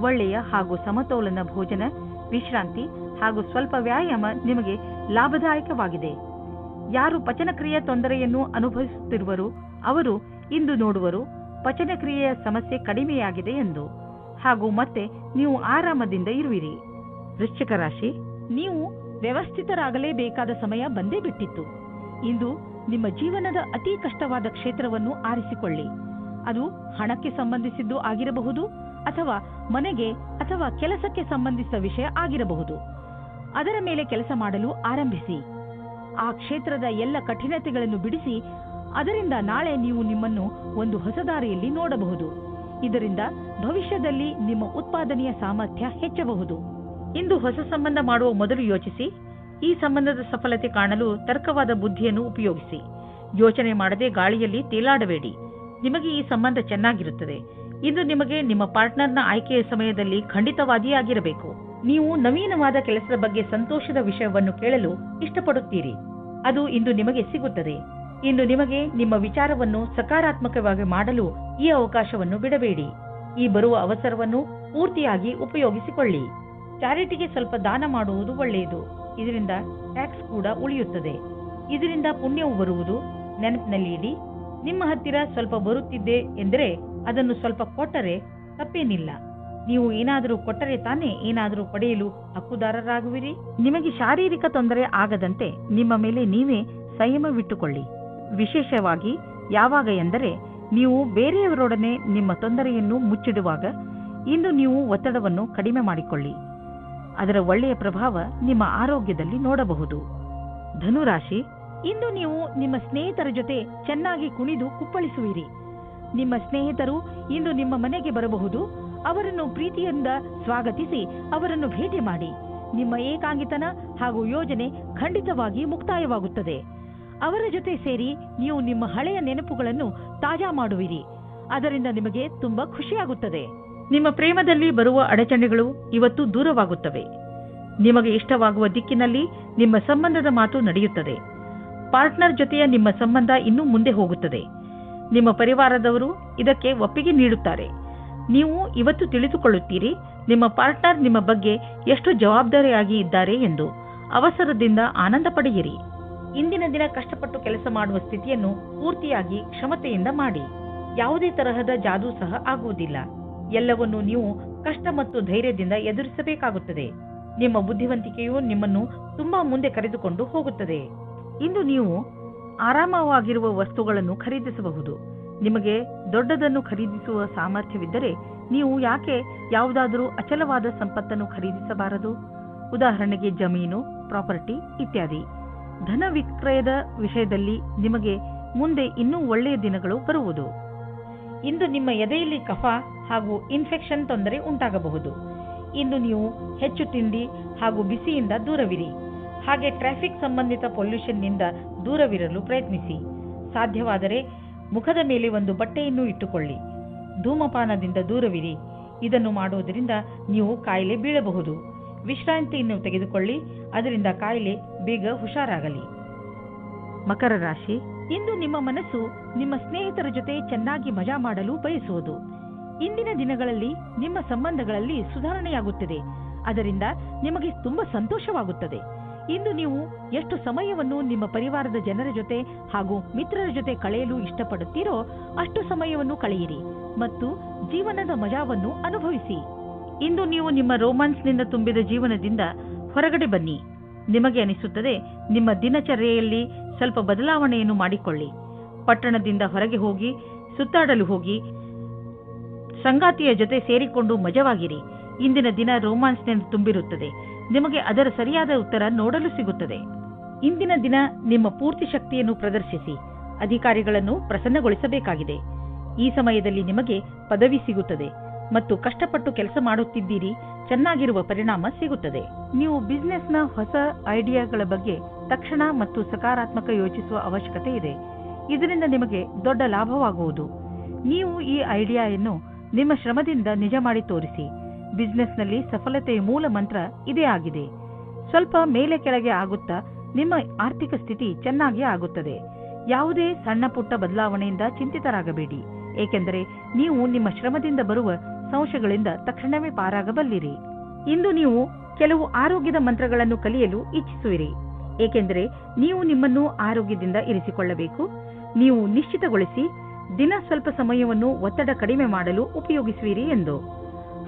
ಒಳ್ಳೆಯ ಹಾಗೂ ಸಮತೋಲನ ಭೋಜನ, ವಿಶ್ರಾಂತಿ ಹಾಗೂ ಸ್ವಲ್ಪ ವ್ಯಾಯಾಮ ನಿಮಗೆ ಲಾಭದಾಯಕವಾಗಿದೆ. ಯಾರು ಪಚನಕ್ರಿಯೆಯ ತೊಂದರೆಯನ್ನು ಅನುಭವಿಸುತ್ತಿರುವರೋ ಅವರು ಇಂದು ನೋಡುವರು ಪಚನಕ್ರಿಯೆಯ ಸಮಸ್ಯೆ ಕಡಿಮೆಯಾಗಿದೆ ಎಂದು, ಹಾಗೂ ಮತ್ತೆ ನೀವು ಆರಾಮದಿಂದ ಇರುವಿರಿ. ವೃಶ್ಚಿಕ ರಾಶಿ, ನೀವು ವ್ಯವಸ್ಥಿತರಾಗಲೇಬೇಕಾದ ಸಮಯ ಬಂದೇ ಬಿಟ್ಟಿತ್ತು. ಇಂದು ನಿಮ್ಮ ಜೀವನದ ಅತಿ ಕಷ್ಟವಾದ ಕ್ಷೇತ್ರವನ್ನು ಆರಿಸಿಕೊಳ್ಳಿ. ಅದು ಹಣಕ್ಕೆ ಸಂಬಂಧಿಸಿದ್ದು ಆಗಿರಬಹುದು, ಅಥವಾ ಮನೆಗೆ ಅಥವಾ ಕೆಲಸಕ್ಕೆ ಸಂಬಂಧಿಸಿದ ವಿಷಯ ಆಗಿರಬಹುದು. ಅದರ ಮೇಲೆ ಕೆಲಸ ಮಾಡಲು ಆರಂಭಿಸಿ. ಆ ಕ್ಷೇತ್ರದ ಎಲ್ಲ ಕಠಿಣತೆಗಳನ್ನು ಬಿಡಿಸಿ. ಅದರಿಂದ ನಾಳೆ ನೀವು ನಿಮ್ಮನ್ನು ಒಂದು ಹೊಸ ದಾರಿಯಲ್ಲಿ ನೋಡಬಹುದು. ಇದರಿಂದ ಭವಿಷ್ಯದಲ್ಲಿ ನಿಮ್ಮ ಉತ್ಪಾದನೆಯ ಸಾಮರ್ಥ್ಯ ಹೆಚ್ಚಬಹುದು. ಇಂದು ಹೊಸ ಸಂಬಂಧ ಮಾಡುವ ಮೊದಲು ಯೋಚಿಸಿ. ಈ ಸಂಬಂಧದ ಸಫಲತೆ ಕಾಣಲು ತರ್ಕವಾದ ಬುದ್ಧಿಯನ್ನು ಉಪಯೋಗಿಸಿ. ಯೋಚನೆ ಮಾಡದೆ ಗಾಳಿಯಲ್ಲಿ ತೇಲಾಡಬೇಡಿ. ನಿಮಗೆ ಈ ಸಂಬಂಧ ಚೆನ್ನಾಗಿರುತ್ತದೆ. ಇಂದು ನಿಮಗೆ ನಿಮ್ಮ ಪಾರ್ಟ್ನರ್ನ ಆಯ್ಕೆಯ ಸಮಯದಲ್ಲಿ ಖಂಡಿತವಾಗಿಯೇ ಆಗಿರಬೇಕು. ನೀವು ನವೀನವಾದ ಕೆಲಸದ ಬಗ್ಗೆ ಸಂತೋಷದ ವಿಷಯವನ್ನು ಕೇಳಲು ಇಷ್ಟಪಡುತ್ತೀರಿ. ಅದು ಇಂದು ನಿಮಗೆ ಸಿಗುತ್ತದೆ. ಇಂದು ನಿಮಗೆ ನಿಮ್ಮ ವಿಚಾರವನ್ನು ಸಕಾರಾತ್ಮಕವಾಗಿ ಮಾಡಲು ಈ ಅವಕಾಶವನ್ನು ಬಿಡಬೇಡಿ. ಈ ಬರುವ ಅವಸರವನ್ನು ಪೂರ್ತಿಯಾಗಿ ಉಪಯೋಗಿಸಿಕೊಳ್ಳಿ. ಚಾರಿಟಿಗೆ ಸ್ವಲ್ಪ ದಾನ ಮಾಡುವುದು ಒಳ್ಳೆಯದು. ಇದರಿಂದ ಟ್ಯಾಕ್ಸ್ ಕೂಡ ಉಳಿಯುತ್ತದೆ. ಇದರಿಂದ ಪುಣ್ಯವು ಬರುವುದು. ನೆನಪಿನಲ್ಲಿ ಇಡಿ, ನಿಮ್ಮ ಹತ್ತಿರ ಸ್ವಲ್ಪ ಬರುತ್ತಿದ್ದೆ ಎಂದರೆ ಅದನ್ನು ಸ್ವಲ್ಪ ಕೊಟ್ಟರೆ ತಪ್ಪೇನಿಲ್ಲ. ನೀವು ಏನಾದರೂ ಕೊಟ್ಟರೆ ತಾನೇ ಏನಾದರೂ ಪಡೆಯಲು ಹಕ್ಕುದಾರರಾಗುವಿರಿ. ನಿಮಗೆ ಶಾರೀರಿಕ ತೊಂದರೆ ಆಗದಂತೆ ನಿಮ್ಮ ಮೇಲೆ ನೀವೇ ಸಂಯಮವಿಟ್ಟುಕೊಳ್ಳಿ. ವಿಶೇಷವಾಗಿ ಯಾವಾಗ ಎಂದರೆ ನೀವು ಬೇರೆಯವರೊಡನೆ ನಿಮ್ಮ ತೊಂದರೆಯನ್ನು ಮುಚ್ಚಿಡುವಾಗ. ಇಂದು ನೀವು ಒತ್ತಡವನ್ನು ಕಡಿಮೆ ಮಾಡಿಕೊಳ್ಳಿ. ಅದರ ಒಳ್ಳೆಯ ಪ್ರಭಾವ ನಿಮ್ಮ ಆರೋಗ್ಯದಲ್ಲಿ ನೋಡಬಹುದು. ಧನುರಾಶಿ, ಇಂದು ನೀವು ನಿಮ್ಮ ಸ್ನೇಹಿತರ ಜೊತೆ ಚೆನ್ನಾಗಿ ಕುಣಿದು ಕುಪ್ಪಳಿಸುವಿರಿ. ನಿಮ್ಮ ಸ್ನೇಹಿತರು ಇಂದು ನಿಮ್ಮ ಮನೆಗೆ ಬರಬಹುದು. ಅವರನ್ನು ಪ್ರೀತಿಯಿಂದ ಸ್ವಾಗತಿಸಿ ಅವರನ್ನು ಭೇಟಿ ಮಾಡಿ. ನಿಮ್ಮ ಏಕಾಂಗಿತನ ಹಾಗೂ ಯೋಜನೆ ಖಂಡಿತವಾಗಿ ಮುಕ್ತಾಯವಾಗುತ್ತದೆ. ಅವರ ಜೊತೆ ಸೇರಿ ನೀವು ನಿಮ್ಮ ಹಳೆಯ ನೆನಪುಗಳನ್ನು ತಾಜಾ ಮಾಡುವಿರಿ. ಅದರಿಂದ ನಿಮಗೆ ತುಂಬಾ ಖುಷಿಯಾಗುತ್ತದೆ. ನಿಮ್ಮ ಪ್ರೇಮದಲ್ಲಿ ಬರುವ ಅಡಚಣೆಗಳು ಇವತ್ತು ದೂರವಾಗುತ್ತವೆ. ನಿಮಗೆ ಇಷ್ಟವಾಗುವ ದಿಕ್ಕಿನಲ್ಲಿ ನಿಮ್ಮ ಸಂಬಂಧದ ಮಾತು ನಡೆಯುತ್ತದೆ. ಪಾರ್ಟ್ನರ್ ಜೊತೆಯ ನಿಮ್ಮ ಸಂಬಂಧ ಇನ್ನೂ ಮುಂದೆ ಹೋಗುತ್ತದೆ. ನಿಮ್ಮ ಪರಿವಾರದವರು ಇದಕ್ಕೆ ಒಪ್ಪಿಗೆ ನೀಡುತ್ತಾರೆ. ನೀವು ಇವತ್ತು ತಿಳಿದುಕೊಳ್ಳುತ್ತೀರಿ ನಿಮ್ಮ ಪಾರ್ಟ್ನರ್ ನಿಮ್ಮ ಬಗ್ಗೆ ಎಷ್ಟು ಜವಾಬ್ದಾರಿಯಾಗಿ ಇದ್ದಾರೆ ಎಂದು. ಅವಸರದಿಂದ ಆನಂದ ಪಡೆಯಿರಿ. ಇಂದಿನ ದಿನ ಕಷ್ಟಪಟ್ಟು ಕೆಲಸ ಮಾಡುವ ಸ್ಥಿತಿಯನ್ನು ಪೂರ್ತಿಯಾಗಿ ಕ್ಷಮತೆಯಿಂದ ಮಾಡಿ. ಯಾವುದೇ ತರಹದ ಜಾದೂ ಸಹ ಆಗುವುದಿಲ್ಲ. ಎಲ್ಲವನ್ನೂ ನೀವು ಕಷ್ಟ ಮತ್ತು ಧೈರ್ಯದಿಂದ ಎದುರಿಸಬೇಕಾಗುತ್ತದೆ. ನಿಮ್ಮ ಬುದ್ಧಿವಂತಿಕೆಯು ನಿಮ್ಮನ್ನು ತುಂಬಾ ಮುಂದೆ ಕರೆದುಕೊಂಡು ಹೋಗುತ್ತದೆ. ಇಂದು ನೀವು ಆರಾಮವಾಗಿರುವ ವಸ್ತುಗಳನ್ನು ಖರೀದಿಸಬಹುದು. ನಿಮಗೆ ದೊಡ್ಡದನ್ನು ಖರೀದಿಸುವ ಸಾಮರ್ಥ್ಯವಿದ್ದರೆ ನೀವು ಯಾಕೆ ಯಾವುದಾದರೂ ಅಚಲವಾದ ಸಂಪತ್ತನ್ನು ಖರೀದಿಸಬಾರದು? ಉದಾಹರಣೆಗೆ ಜಮೀನು, ಪ್ರಾಪರ್ಟಿ ಇತ್ಯಾದಿ. ಧನ ವಿಕ್ರಯದ ವಿಷಯದಲ್ಲಿ ನಿಮಗೆ ಮುಂದೆ ಇನ್ನೂ ಒಳ್ಳೆಯ ದಿನಗಳು ಬರುವುದು. ಇಂದು ನಿಮ್ಮ ಎದೆಯಲ್ಲಿ ಕಫ ಹಾಗೂ ಇನ್ಫೆಕ್ಷನ್ ತೊಂದರೆ ಉಂಟಾಗಬಹುದು. ಇಂದು ನೀವು ಹೆಚ್ಚು ತಿಂಡಿ ಹಾಗೂ ಬಿಸಿಯಿಂದ ದೂರವಿರಿ. ಹಾಗೆ ಟ್ರಾಫಿಕ್ ಸಂಬಂಧಿತ ಪೊಲ್ಯೂಷನ್ನಿಂದ ದೂರವಿರಲು ಪ್ರಯತ್ನಿಸಿ. ಸಾಧ್ಯವಾದರೆ ಮುಖದ ಮೇಲೆ ಒಂದು ಬಟ್ಟೆಯನ್ನು ಇಟ್ಟುಕೊಳ್ಳಿ. ಧೂಮಪಾನದಿಂದ ದೂರವಿರಿ. ಇದನ್ನು ಮಾಡುವುದರಿಂದ ನೀವು ಕಾಯಿಲೆ ಬೀಳಬಹುದು. ವಿಶ್ರಾಂತಿಯನ್ನು ತೆಗೆದುಕೊಳ್ಳಿ. ಅದರಿಂದ ಕಾಯಿಲೆ ಬೇಗ ಹುಷಾರಾಗಲಿ. ಮಕರ ರಾಶಿ, ಇಂದು ನಿಮ್ಮ ಮನಸ್ಸು ನಿಮ್ಮ ಸ್ನೇಹಿತರ ಜೊತೆ ಚೆನ್ನಾಗಿ ಮಜಾ ಮಾಡಲು ಬಯಸುವುದು. ಇಂದಿನ ದಿನಗಳಲ್ಲಿ ನಿಮ್ಮ ಸಂಬಂಧಗಳಲ್ಲಿ ಸುಧಾರಣೆಯಾಗುತ್ತದೆ. ಅದರಿಂದ ನಿಮಗೆ ತುಂಬಾ ಸಂತೋಷವಾಗುತ್ತದೆ. ಇಂದು ನೀವು ಎಷ್ಟು ಸಮಯವನ್ನು ನಿಮ್ಮ ಪರಿವಾರದ ಜನರ ಜೊತೆ ಹಾಗೂ ಮಿತ್ರರ ಜೊತೆ ಕಳೆಯಲು ಇಷ್ಟಪಡುತ್ತೀರೋ ಅಷ್ಟು ಸಮಯವನ್ನು ಕಳೆಯಿರಿ ಮತ್ತು ಜೀವನದ ಮಜಾವನ್ನು ಅನುಭವಿಸಿ. ಇಂದು ನೀವು ನಿಮ್ಮ ರೋಮಾನ್ಸ್ನಿಂದ ತುಂಬಿದ ಜೀವನದಿಂದ ಹೊರಗಡೆ ಬನ್ನಿ. ನಿಮಗೆ ಅನಿಸುತ್ತದೆ ನಿಮ್ಮ ದಿನಚರ್ಯೆಯಲ್ಲಿ ಸ್ವಲ್ಪ ಬದಲಾವಣೆಯನ್ನು ಮಾಡಿಕೊಳ್ಳಿ. ಪಟ್ಟಣದಿಂದ ಹೊರಗೆ ಹೋಗಿ ಸುತ್ತಾಡಲು ಹೋಗಿ ಸಂಗಾತಿಯ ಜೊತೆ ಸೇರಿಕೊಂಡು ಮಜವಾಗಿರಿ. ಇಂದಿನ ದಿನ ರೋಮಾನ್ಸ್ನಿಂದ ತುಂಬಿರುತ್ತದೆ. ನಿಮಗೆ ಅದರ ಸರಿಯಾದ ಉತ್ತರ ನೋಡಲು ಸಿಗುತ್ತದೆ. ಇಂದಿನ ದಿನ ನಿಮ್ಮ ಪೂರ್ತಿ ಶಕ್ತಿಯನ್ನು ಪ್ರದರ್ಶಿಸಿ. ಅಧಿಕಾರಿಗಳನ್ನು ಪ್ರಸನ್ನಗೊಳಿಸಬೇಕಾಗಿದೆ. ಈ ಸಮಯದಲ್ಲಿ ನಿಮಗೆ ಪದವಿ ಸಿಗುತ್ತದೆ ಮತ್ತು ಕಷ್ಟಪಟ್ಟು ಕೆಲಸ ಮಾಡುತ್ತಿದ್ದೀರಿ, ಚೆನ್ನಾಗಿರುವ ಪರಿಣಾಮ ಸಿಗುತ್ತದೆ. ನೀವು ಬಿಸಿನೆಸ್ನ ಹೊಸ ಐಡಿಯಾಗಳ ಬಗ್ಗೆ ತಕ್ಷಣ ಮತ್ತು ಸಕಾರಾತ್ಮಕ ಯೋಚಿಸುವ ಅವಶ್ಯಕತೆ ಇದೆ. ಇದರಿಂದ ನಿಮಗೆ ದೊಡ್ಡ ಲಾಭವಾಗುವುದು. ನೀವು ಈ ಐಡಿಯಾವನ್ನು ನಿಮ್ಮ ಶ್ರಮದಿಂದ ನಿಜ ಮಾಡಿ ತೋರಿಸಿ. ಬಿಸಿನೆಸ್ನಲ್ಲಿ ಸಫಲತೆಯ ಮೂಲ ಮಂತ್ರ ಇದೇ ಆಗಿದೆ. ಸ್ವಲ್ಪ ಮೇಲೆ ಕೆಳಗೆ ಆಗುತ್ತಾ ನಿಮ್ಮ ಆರ್ಥಿಕ ಸ್ಥಿತಿ ಚೆನ್ನಾಗಿ ಆಗುತ್ತದೆ. ಯಾವುದೇ ಸಣ್ಣ ಪುಟ್ಟ ಬದಲಾವಣೆಯಿಂದ ಚಿಂತಿತರಾಗಬೇಡಿ, ಏಕೆಂದರೆ ನೀವು ನಿಮ್ಮ ಶ್ರಮದಿಂದ ಬರುವ ಸಂಶಯಗಳಿಂದ ತಕ್ಷಣವೇ ಪಾರಾಗಬಲ್ಲಿರಿ. ಇಂದು ನೀವು ಕೆಲವು ಆರೋಗ್ಯದ ಮಂತ್ರಗಳನ್ನು ಕಲಿಯಲು ಇಚ್ಛಿಸುವಿರಿ, ಏಕೆಂದರೆ ನೀವು ನಿಮ್ಮನ್ನು ಆರೋಗ್ಯದಿಂದ ಇರಿಸಿಕೊಳ್ಳಬೇಕು. ನೀವು ನಿಶ್ಚಿತಗೊಳಿಸಿ ದಿನ ಸ್ವಲ್ಪ ಸಮಯವನ್ನು ಒತ್ತಡ ಕಡಿಮೆ ಮಾಡಲು ಉಪಯೋಗಿಸುವಿರಿ ಎಂದು.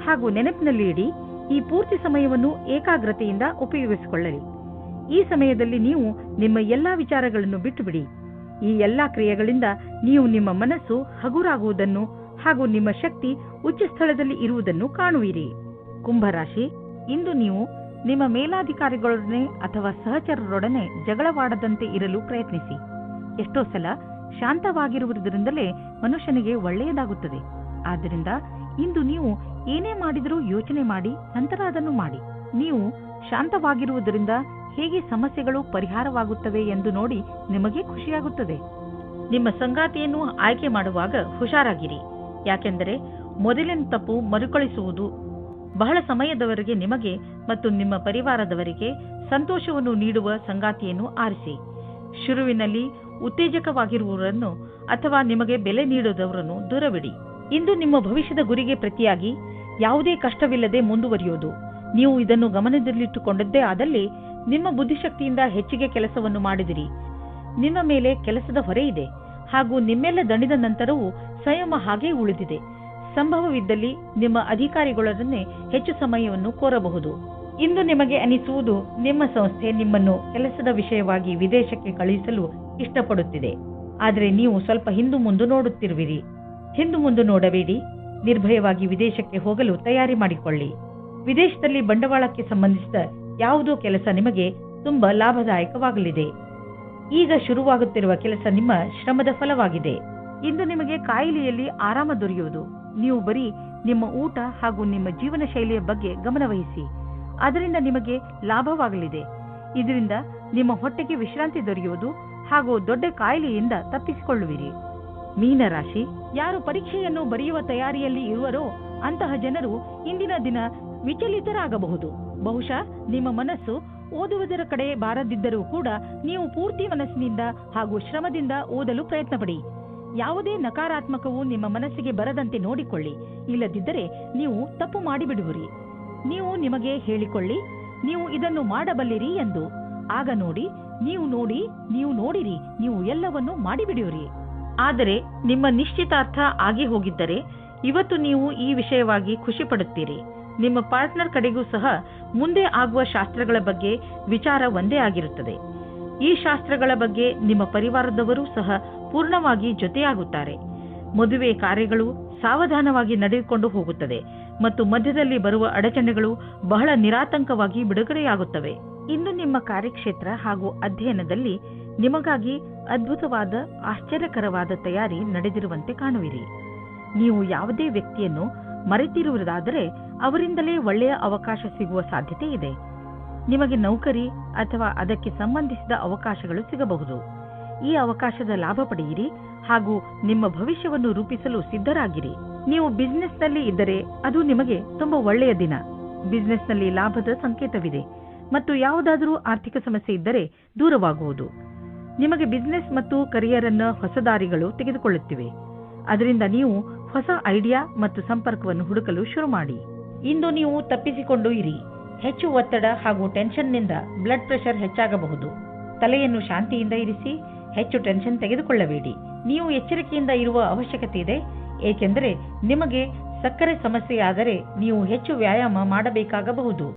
ಹಾಗೂ ನೆನಪಿನಲ್ಲಿ ಇಡಿ, ಈ ಪೂರ್ತಿ ಸಮಯವನ್ನು ಏಕಾಗ್ರತೆಯಿಂದ ಉಪಯೋಗಿಸಿಕೊಳ್ಳಲಿ. ಈ ಸಮಯದಲ್ಲಿ ನೀವು ನಿಮ್ಮ ಎಲ್ಲಾ ವಿಚಾರಗಳನ್ನು ಬಿಟ್ಟುಬಿಡಿ. ಈ ಎಲ್ಲಾ ಕ್ರಿಯೆಗಳಿಂದ ನೀವು ನಿಮ್ಮ ಮನಸ್ಸು ಹಗುರಾಗುವುದನ್ನು ಹಾಗೂ ನಿಮ್ಮ ಶಕ್ತಿ ಉಚ್ಚ ಸ್ಥಳದಲ್ಲಿ ಇರುವುದನ್ನು ಕಾಣುವಿರಿ. ಕುಂಭರಾಶಿ, ಇಂದು ನೀವು ನಿಮ್ಮ ಮೇಲಾಧಿಕಾರಿಗಳೊಡನೆ ಅಥವಾ ಸಹಚರರೊಡನೆ ಜಗಳವಾಡದಂತೆ ಇರಲು ಪ್ರಯತ್ನಿಸಿ. ಎಷ್ಟೋ ಸಲ ಶಾಂತವಾಗಿರುವುದರಿಂದಲೇ ಮನುಷ್ಯನಿಗೆ ಒಳ್ಳೆಯದಾಗುತ್ತದೆ. ಆದ್ದರಿಂದ ಇಂದು ನೀವು ಏನೇ ಮಾಡಿದರೂ ಯೋಚನೆ ಮಾಡಿ ನಂತರ ಅದನ್ನು ಮಾಡಿ. ನೀವು ಶಾಂತವಾಗಿರುವುದರಿಂದ ಹೇಗೆ ಸಮಸ್ಯೆಗಳು ಪರಿಹಾರವಾಗುತ್ತವೆ ಎಂದು ನೋಡಿ ನಿಮಗೆ ಖುಷಿಯಾಗುತ್ತದೆ. ನಿಮ್ಮ ಸಂಗಾತಿಯನ್ನು ಆಯ್ಕೆ ಮಾಡುವಾಗ ಹುಷಾರಾಗಿರಿ, ಯಾಕೆಂದರೆ ಮೊದಲಿನ ತಪ್ಪು ಮರುಕಳಿಸುವುದು. ಬಹಳ ಸಮಯದವರೆಗೆ ನಿಮಗೆ ಮತ್ತು ನಿಮ್ಮ ಪರಿವಾರದವರಿಗೆ ಸಂತೋಷವನ್ನು ನೀಡುವ ಸಂಗಾತಿಯನ್ನು ಆರಿಸಿ. ಶುರುವಿನಲ್ಲಿ ಉತ್ತೇಜಕವಾಗಿರುವವರನ್ನು ಅಥವಾ ನಿಮಗೆ ಬೆಲೆ ನೀಡುವುದವರನ್ನು ದೂರವಿಡಿ. ಇಂದು ನಿಮ್ಮ ಭವಿಷ್ಯದ ಗುರಿಗೆ ಪ್ರತಿಯಾಗಿ ಯಾವುದೇ ಕಷ್ಟವಿಲ್ಲದೆ ಮುಂದುವರಿಯುವುದು. ನೀವು ಇದನ್ನು ಗಮನದಲ್ಲಿಟ್ಟುಕೊಂಡದ್ದೇ ಆದಲ್ಲಿ ನಿಮ್ಮ ಬುದ್ಧಿಶಕ್ತಿಯಿಂದ ಹೆಚ್ಚಿಗೆ ಕೆಲಸವನ್ನು ಮಾಡಿದಿರಿ. ನಿಮ್ಮ ಮೇಲೆ ಕೆಲಸದ ಹೊರೆ ಇದೆ ಹಾಗೂ ನಿಮ್ಮೆಲ್ಲ ದಣಿದ ನಂತರವೂ ಸಂಯಮ ಹಾಗೇ ಉಳಿದಿದೆ. ಸಂಭವವಿದ್ದಲ್ಲಿ ನಿಮ್ಮ ಅಧಿಕಾರಿಗಳೊಡನೆ ಹೆಚ್ಚು ಸಮಯವನ್ನು ಕೋರಬಹುದು. ಇಂದು ನಿಮಗೆ ಅನಿಸುವುದು ನಿಮ್ಮ ಸಂಸ್ಥೆ ನಿಮ್ಮನ್ನು ಕೆಲಸದ ವಿಷಯವಾಗಿ ವಿದೇಶಕ್ಕೆ ಕಳುಹಿಸಲು ಇಷ್ಟಪಡುತ್ತಿದೆ. ಆದರೆ ನೀವು ಸ್ವಲ್ಪ ಹಿಂದು ಮುಂದೆ ನೋಡುತ್ತಿರುವಿರಿ. ಹಿಂದು ಮುಂದೆ ನೋಡಬೇಡಿ. ನಿರ್ಭಯವಾಗಿ ವಿದೇಶಕ್ಕೆ ಹೋಗಲು ತಯಾರಿ ಮಾಡಿಕೊಳ್ಳಿ. ವಿದೇಶದಲ್ಲಿ ಬಂಡವಾಳಕ್ಕೆ ಸಂಬಂಧಿಸಿದ ಯಾವುದೋ ಕೆಲಸ ನಿಮಗೆ ತುಂಬಾ ಲಾಭದಾಯಕವಾಗಲಿದೆ. ಈಗ ಶುರುವಾಗುತ್ತಿರುವ ಕೆಲಸ ನಿಮ್ಮ ಶ್ರಮದ ಫಲವಾಗಿದೆ. ಇಂದು ನಿಮಗೆ ಕಾಯಿಲೆಯಲ್ಲಿ ಆರಾಮ ದೊರೆಯುವುದು. ನೀವು ಬರೀ ನಿಮ್ಮ ಊಟ ಹಾಗೂ ನಿಮ್ಮ ಜೀವನ ಶೈಲಿಯ ಬಗ್ಗೆ ಗಮನವಹಿಸಿ. ಅದರಿಂದ ನಿಮಗೆ ಲಾಭವಾಗಲಿದೆ. ಇದರಿಂದ ನಿಮ್ಮ ಹೊಟ್ಟೆಗೆ ವಿಶ್ರಾಂತಿ ದೊರೆಯುವುದು ಹಾಗೂ ದೊಡ್ಡ ಕಾಯಿಲೆಯಿಂದ ತಪ್ಪಿಸಿಕೊಳ್ಳುವಿರಿ. ಮೀನರಾಶಿ, ಯಾರು ಪರೀಕ್ಷೆಯನ್ನು ಬರೆಯುವ ತಯಾರಿಯಲ್ಲಿ ಇರುವರೋ ಅಂತಹ ಜನರು ಇಂದಿನ ದಿನ ವಿಚಲಿತರಾಗಬಹುದು. ಬಹುಶಃ ನಿಮ್ಮ ಮನಸ್ಸು ಓದುವುದರ ಕಡೆ ಬಾರದಿದ್ದರೂ ಕೂಡ ನೀವು ಪೂರ್ತಿ ಮನಸ್ಸಿನಿಂದ ಹಾಗೂ ಶ್ರಮದಿಂದ ಓದಲು ಪ್ರಯತ್ನಪಡಿ. ಯಾವುದೇ ನಕಾರಾತ್ಮಕವು ನಿಮ್ಮ ಮನಸ್ಸಿಗೆ ಬರದಂತೆ ನೋಡಿಕೊಳ್ಳಿ. ಇಲ್ಲದಿದ್ದರೆ ನೀವು ತಪ್ಪು ಮಾಡಿಬಿಡುವಿರಿ. ನೀವು ನಿಮಗೆ ಹೇಳಿಕೊಳ್ಳಿ, ನೀವು ಇದನ್ನು ಮಾಡಬಲ್ಲಿರಿ ಎಂದು. ಆಗ ನೋಡಿ, ನೀವು ನೋಡಿರಿ, ನೀವು ಎಲ್ಲವನ್ನೂ ಮಾಡಿಬಿಡುವಿರಿ. ಆದರೆ ನಿಮ್ಮ ನಿಶ್ಚಿತಾರ್ಥ ಆಗಿ ಹೋಗಿದ್ದರೆ ಇವತ್ತು ನೀವು ಈ ವಿಷಯವಾಗಿ ಖುಷಿ ಪಡುತ್ತೀರಿ. ನಿಮ್ಮ ಪಾರ್ಟ್ನರ್ ಕಡೆಗೂ ಸಹ ಮುಂದೆ ಆಗುವ ಶಾಸ್ತ್ರಗಳ ಬಗ್ಗೆ ವಿಚಾರ ಒಂದೇ ಆಗಿರುತ್ತದೆ. ಈ ಶಾಸ್ತ್ರಗಳ ಬಗ್ಗೆ ನಿಮ್ಮ ಪರಿವಾರದವರೂ ಸಹ ಪೂರ್ಣವಾಗಿ ಜೊತೆಯಾಗುತ್ತಾರೆ. ಮದುವೆ ಕಾರ್ಯಗಳು ಸಾವಧಾನವಾಗಿ ನಡೆದುಕೊಂಡು ಹೋಗುತ್ತದೆ ಮತ್ತು ಮಧ್ಯದಲ್ಲಿ ಬರುವ ಅಡಚಣೆಗಳು ಬಹಳ ನಿರಾತಂಕವಾಗಿ ಬಿಡುಗಡೆಯಾಗುತ್ತವೆ. ಇಂದು ನಿಮ್ಮ ಕಾರ್ಯಕ್ಷೇತ್ರ ಹಾಗೂ ಅಧ್ಯಯನದಲ್ಲಿ ನಿಮಗಾಗಿ ಅದ್ಭುತವಾದ ಆಶ್ಚರ್ಯಕರವಾದ ತಯಾರಿ ನಡೆದಿರುವಂತೆ ಕಾಣುವಿರಿ. ನೀವು ಯಾವುದೇ ವ್ಯಕ್ತಿಯನ್ನು ಮರೆತಿರುವುದಾದರೆ ಅವರಿಂದಲೇ ಒಳ್ಳೆಯ ಅವಕಾಶ ಸಿಗುವ ಸಾಧ್ಯತೆ ಇದೆ. ನಿಮಗೆ ನೌಕರಿ ಅಥವಾ ಅದಕ್ಕೆ ಸಂಬಂಧಿಸಿದ ಅವಕಾಶಗಳು ಸಿಗಬಹುದು. ಈ ಅವಕಾಶದ ಲಾಭ ಪಡೆಯಿರಿ ಹಾಗೂ ನಿಮ್ಮ ಭವಿಷ್ಯವನ್ನು ರೂಪಿಸಲು ಸಿದ್ಧರಾಗಿರಿ. ನೀವು ಬಿಸಿನೆಸ್ನಲ್ಲಿ ಇದ್ದರೆ ಅದು ನಿಮಗೆ ತುಂಬಾ ಒಳ್ಳೆಯ ದಿನ. ಬಿಸಿನೆಸ್ನಲ್ಲಿ ಲಾಭದ ಸಂಕೇತವಿದೆ ಮತ್ತು ಯಾವುದಾದರೂ ಆರ್ಥಿಕ ಸಮಸ್ಯೆ ಇದ್ದರೆ ದೂರವಾಗುವುದು. ನಿಮಗೆ ಬಿಸಿನೆಸ್ ಮತ್ತು ಕರಿಯರ್ ಅನ್ನು ಹೊಸ ದಾರಿಗಳು ತೆಗೆದುಕೊಳ್ಳುತ್ತಿವೆ. ಅದರಿಂದ ನೀವು ಹೊಸ ಐಡಿಯಾ ಮತ್ತು ಸಂಪರ್ಕವನ್ನು ಹುಡುಕಲು ಶುರು ಮಾಡಿ. ಇಂದು ನೀವು ತಪ್ಪಿಸಿಕೊಂಡು ಇರಿ. ಹೆಚ್ಚು ಒತ್ತಡ ಹಾಗೂ ಟೆನ್ಷನ್ನಿಂದ ಬ್ಲಡ್ ಪ್ರೆಷರ್ ಹೆಚ್ಚಾಗಬಹುದು. ತಲೆಯನ್ನು ಶಾಂತಿಯಿಂದ ಇರಿಸಿ, ಹೆಚ್ಚು ಟೆನ್ಷನ್ ತೆಗೆದುಕೊಳ್ಳಬೇಡಿ. ನೀವು ಎಚ್ಚರಿಕೆಯಿಂದ ಇರುವ ಅವಶ್ಯಕತೆ ಇದೆ, ಏಕೆಂದರೆ ನಿಮಗೆ ಸಕ್ಕರೆ ಸಮಸ್ಯೆಯಾದರೆ ನೀವು ಹೆಚ್ಚು ವ್ಯಾಯಾಮ ಮಾಡಬೇಕಾಗಬಹುದು.